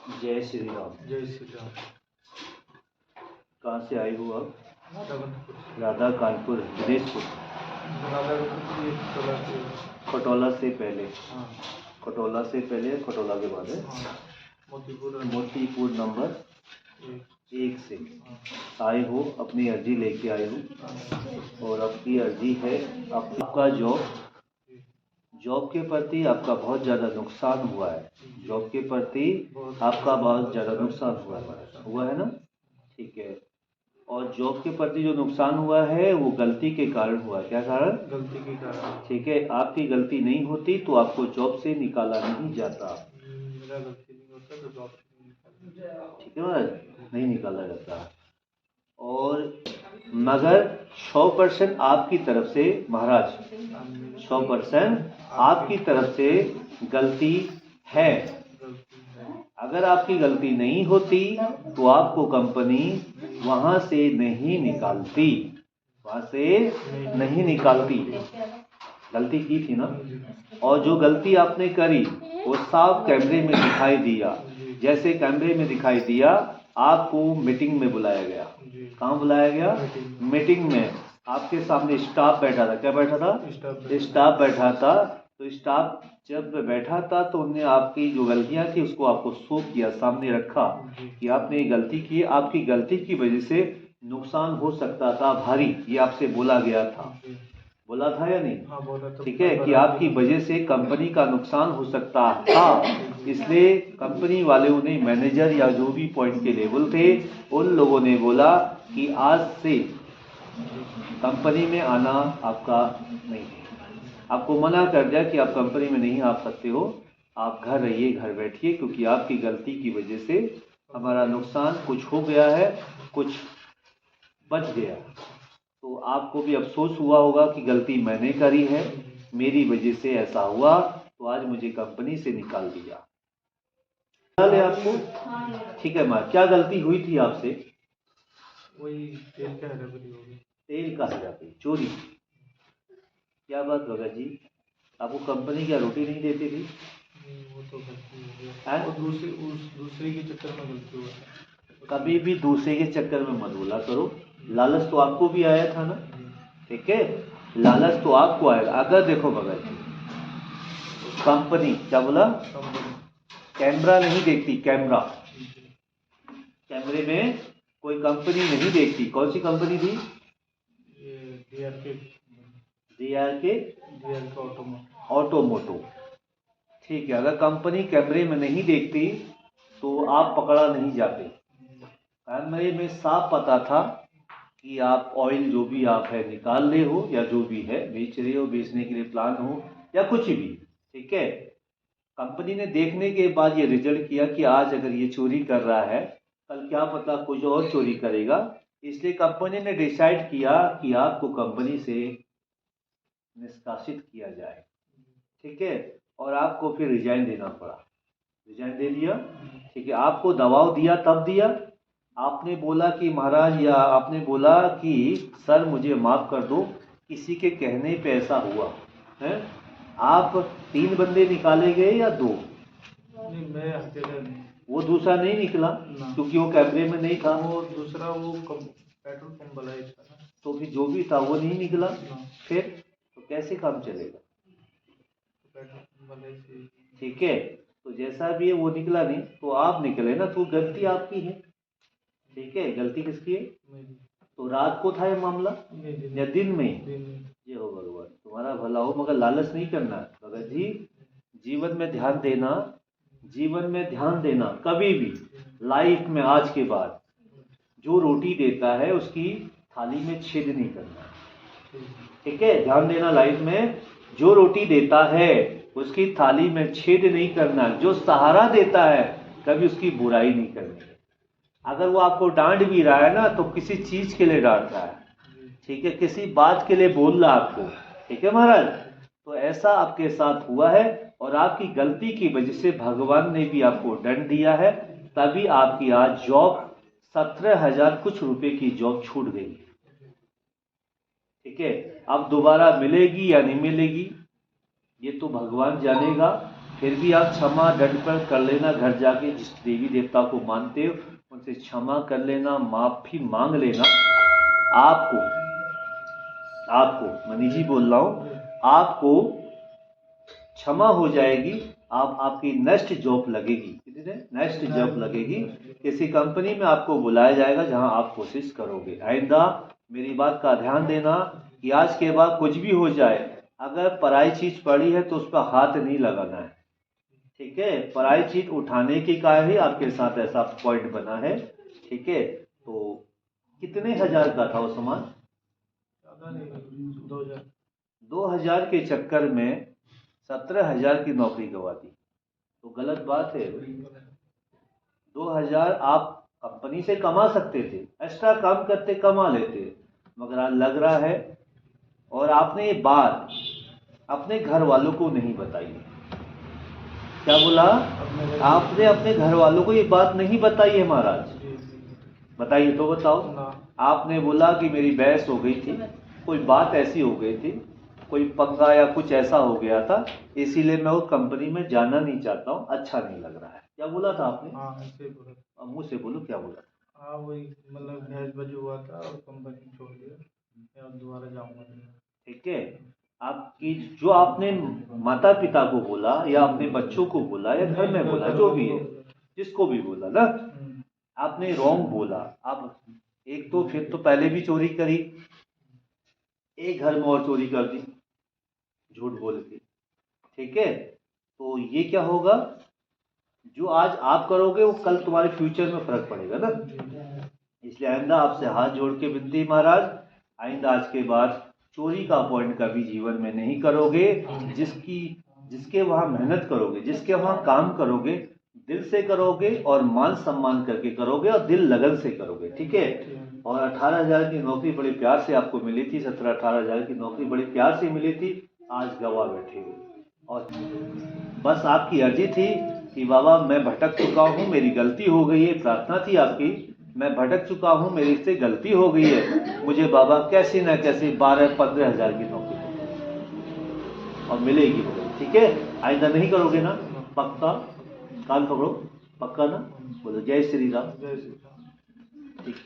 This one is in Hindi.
जय श्री राम। जय श्री राम। कहाँ से आए हो आप? राधाकांतपुर। राधा कानपुर दिनेशपुर। राधाकांतपुर ये खटोला से। खटोला से पहले। हाँ। खटोला से पहले, खटोला के बाद है। हाँ। मोतीपुर नंबर 1 से हाँ। आए हो, अपनी अर्जी लेके आए हो। हाँ। और आपकी अर्जी है आपका जॉब के प्रति आपका बहुत ज़्यादा नुकसान हुआ है। जॉब के प्रति आपका बहुत ज़्यादा नुकसान हुआ है ना? ठीक है। और जॉब के प्रति जो नुकसान हुआ है वो गलती के कारण हुआ है। क्या कारण? गलती के कारण। ठीक है। आपकी गलती नहीं होती तो आपको जॉब से निकाला नहीं जाता। मेरा गलती नहीं होता तो जॉब से नहीं निकाला। ठीक है महाराज, नहीं निकाला जाता। और मगर 100% आपकी तरफ से महाराज, 100% आपकी तरफ से गलती है। अगर आपकी गलती नहीं होती तो आपको कंपनी वहां से नहीं निकालती, गलती की थी ना। और जो गलती आपने करी वो साफ कैमरे में दिखाई दिया। जैसे कैमरे में दिखाई दिया, आपको मीटिंग में बुलाया गया। कहाँ बुलाया गया? मीटिंग में। आपके सामने स्टाफ बैठा था। क्या बैठा था? स्टाफ बैठा था। तो स्टाफ जब बैठा था तो उन्होंने आपकी जो गलतियां थी उसको आपको शो किया, सामने रखा कि आपने ये गलती की। आपकी गलती की वजह से नुकसान हो सकता था भारी, ये आपसे बोला गया था। बोला था या नहीं? हाँ, बोला था। ठीक है, कि आपकी वजह से कंपनी का नुकसान हो सकता था। इसलिए कंपनी वालों ने, मैनेजर या जो भी पॉइंट के लेवल थे, उन लोगों ने बोला कि आज से कंपनी में आना आपका नहीं है। आपको मना कर दिया कि आप कंपनी में नहीं आ सकते हो, आप घर रहिए, घर बैठिए, क्योंकि आपकी गलती की वजह से हमारा नुकसान कुछ हो गया है, कुछ बच गया। तो आपको भी अफसोस हुआ होगा कि गलती मैंने करी है, मेरी वजह से ऐसा हुआ, तो आज मुझे कंपनी से निकाल दिया। निकाले आपको? ठीक है माँ, क्या गलती हुई थी आपसे? वही तेल का हेराफेरी हो गई। तेल का हेराफेरी, चोरी। क्या बात भगत जी, आपको कंपनी क्या रोटी नहीं देती थी? वो तो गलती हो गया। वो दूसरे के चक्कर में गलती हुआ। कभी भी दूसरे के चक्कर में मत बोला करो। लालच तो आपको भी आया था ना। ठीक है, लालच तो आपको आएगा। अगर देखो भगत जी, कंपनी, क्या बोला? कैमरा नहीं देखती, कैमरा। कैमरे में कोई कंपनी नहीं देखती। कौन सी कंपनी थी? DRK ऑटोमोटो। ठीक है, अगर कंपनी कैमरे में नहीं देखती तो आप पकड़ा नहीं जाते। कैमरे में साफ पता था कि आप ऑयल जो भी आप है निकाल रहे हो, या जो भी है बेच रहे हो, बेचने के लिए प्लान हो या कुछ भी। ठीक है, कंपनी ने देखने के बाद ये रिजल्ट किया कि आज अगर ये चोरी कर रहा है, कल क्या पता कुछ और चोरी करेगा। इसलिए कंपनी ने डिसाइड किया कि आपको कंपनी से निष्कासित किया जाए। ठीक है, और आपको फिर रिजाइन देना पड़ा। रिजाइन दे दिया। ठीक है, आपको दबाव दिया, तब दिया आपने बोला कि महाराज, या आपने बोला कि सर मुझे माफ़ कर दो, किसी के कहने पे ऐसा हुआ है। आप 3 बंदे निकाले गए या 2? नहीं, मैं अकेले नहीं। वो दूसरा नहीं निकला क्योंकि वो कैमरे में नहीं था। वो दूसरा वो पेट्रोल पंप वाला ही था। तो फिर जो भी था वो नहीं निकला। फिर तो कैसे काम चलेगा? पेट्रोल पंप वाला ही। ठीक है, तो जैसा भी है वो निकला नहीं, तो आप निकले ना, तो गलती आपकी है। ठीक है, गलती किसकी है? तो रात को था ये मामला या दिन में? ये हो भगवान, तुम्हारा भला हो, मगर लालच नहीं करना भगत जी। जीवन में ध्यान देना, जीवन में ध्यान देना। कभी भी लाइफ में आज के बाद जो रोटी देता है उसकी थाली में छेद नहीं करना। ठीक है, ध्यान देना। लाइफ में जो रोटी देता है उसकी थाली में छेद नहीं करना। जो सहारा देता है कभी उसकी बुराई नहीं करनी। अगर वो आपको डांट भी रहा है ना, तो किसी चीज के लिए डांट रहा है। ठीक है, किसी बात के लिए बोल रहा आपको। ठीक है महाराज, तो ऐसा आपके साथ हुआ है, और आपकी गलती की वजह से भगवान ने भी आपको दंड दिया है। तभी आपकी आज जॉब 17,000 कुछ रुपए की जॉब छूट गई। ठीक है, अब दोबारा मिलेगी या नहीं मिलेगी ये तो भगवान जानेगा। फिर भी आप क्षमा डट कर लेना, घर जाके जिस देवी देवता को मानते हो उनसे क्षमा कर लेना, माफ़ी मांग लेना। आपको आपको मनीष जी बोल रहा हूँ, आपको क्षमा हो जाएगी। आपकी नेक्स्ट जॉब लगेगी, कितने नेक्स्ट जॉब लगेगी, किसी कंपनी में आपको बुलाया जाएगा जहां आप कोशिश करोगे। आइंदा मेरी बात का ध्यान देना कि आज के बाद कुछ भी हो जाए, अगर पराई चीज पड़ी है तो उस पर हाथ नहीं लगाना है, ठीक है। पराई चीज उठाने की का ही आपके साथ ऐसा पॉइंट बना है, ठीक है। तो कितने हजार का था वो सामान? 2000 के चक्कर में 17,000 की नौकरी गंवा दी, तो गलत बात है। 2000 आप कंपनी से कमा सकते थे, एक्स्ट्रा काम करते कमा लेते, मगर आज लग रहा है। और आपने ये बात अपने घर वालों को नहीं बताई। क्या बोला? आपने अपने घर वालों को ये बात नहीं बताई है महाराज। बताइए तो, बताओ। आपने बोला कि मेरी बहस हो गई थी, कोई बात ऐसी हो गई थी, कोई पंगा या कुछ ऐसा हो गया था, इसीलिए मैं उस कंपनी में जाना नहीं चाहता हूँ, अच्छा नहीं लग रहा है। क्या बोला था आपने? हाँ, ऐसे बोला। अब मुँह से बोलो, क्या बोला था? हाँ, वही मतलब भैंस बजू हुआ था और कंपनी छोड़ दिया, अब दोबारा जाऊंगा नहीं। ठीक है। आपकी जो आपने माता पिता को बोला या अपने बच्चों को बोला या घर में बोला, जो भी है, जिसको भी बोला ना, आपने रॉन्ग बोला। आप एक तो फिर तो पहले भी चोरी करी, एक घर में और चोरी कर दी झूठ बोल के, ठीक है। तो ये क्या होगा, जो आज आप करोगे वो कल तुम्हारे फ्यूचर में फर्क पड़ेगा ना। इसलिए आइंदा आपसे हाथ जोड़ के विनती महाराज, आइंदा आज के बाद चोरी का पॉइंट कभी जीवन में नहीं करोगे। जिसके वहां मेहनत करोगे, जिसके वहां काम करोगे, दिल से करोगे और मान सम्मान करके करोगे और दिल लगन से करोगे, ठीक है। और 18,000 की नौकरी बड़े प्यार से आपको मिली थी, 17-18,000 की नौकरी बड़े प्यार से मिली थी, आज गवा बैठे हो। और बस आपकी अर्जी थी कि बाबा मैं भटक चुका हूँ, मेरी गलती हो गई है, प्रार्थना थी आपकी, मैं भटक चुका हूँ, मेरी से गलती हो गई है, मुझे बाबा कैसे न कैसे 12-15,000 की नौकरी और मिलेगी, ठीक है। आइंदा नहीं करोगे ना? पक्का? कान पकड़ो, पक्का ना? बोलो जय श्री राम। जय श्री राम। ठीक।